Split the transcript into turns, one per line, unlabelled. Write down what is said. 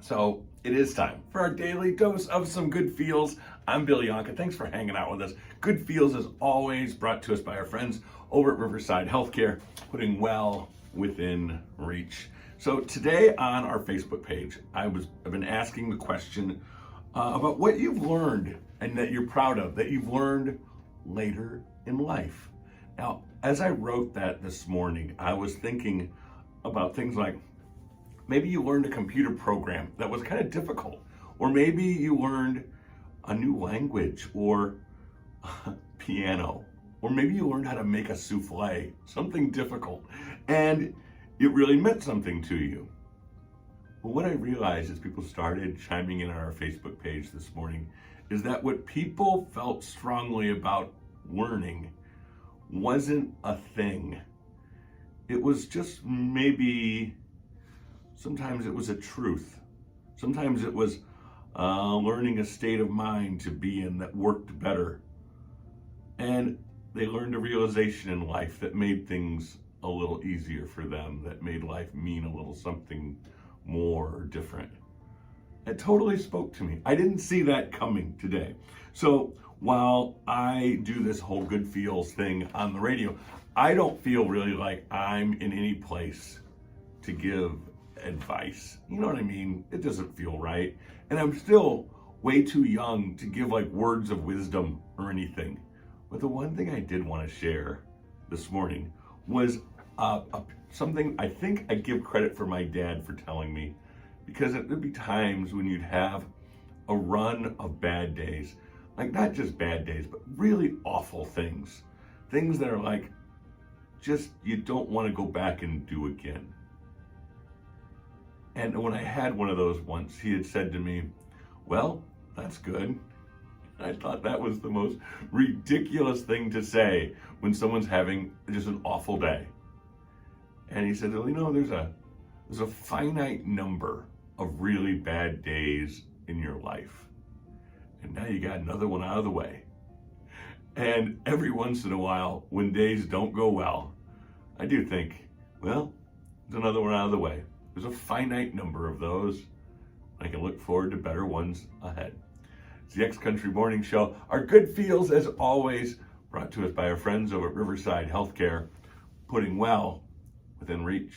So it is time for our daily dose of some good feels. I'm Bill Yonka. Thanks for hanging out with us. Good feels is always brought to us by our friends over at Riverside Healthcare, putting well within reach. So today on our Facebook page, I've been asking the question about what you've learned and that you're proud of, that you've learned later in life. Now, as I wrote that this morning, I was thinking about things like maybe you learned a computer program that was kind of difficult, or maybe you learned a new language or piano, or maybe you learned how to make a souffle, something difficult, and it really meant something to you. But what I realized as people started chiming in on our Facebook page this morning is that what people felt strongly about learning wasn't a thing. It was just maybe, sometimes it was a truth. Sometimes it was learning a state of mind to be in that worked better. And they learned a realization in life that made things a little easier for them, that made life mean a little something more or different. It totally spoke to me. I didn't see that coming today. So while I do this whole good feels thing on the radio, I don't feel really like I'm in any place to give advice. You know what I mean? It doesn't feel right. And I'm still way too young to give like words of wisdom or anything. But the one thing I did want to share this morning was something I think I give credit for my dad for telling me, because there'd be times when you'd have a run of bad days, like not just bad days, but really awful things that are like, just you don't want to go back and do again. And when I had one of those once, he had said to me, well, that's good. I thought that was the most ridiculous thing to say when someone's having just an awful day. And he said, well, you know, there's a finite number of really bad days in your life. And now you got another one out of the way. And every once in a while, when days don't go well, I do think, well, there's another one out of the way. There's a finite number of those. I can look forward to better ones ahead. It's the X Country Morning Show. Our good feels, as always, brought to us by our friends over at Riverside Healthcare, putting well within reach.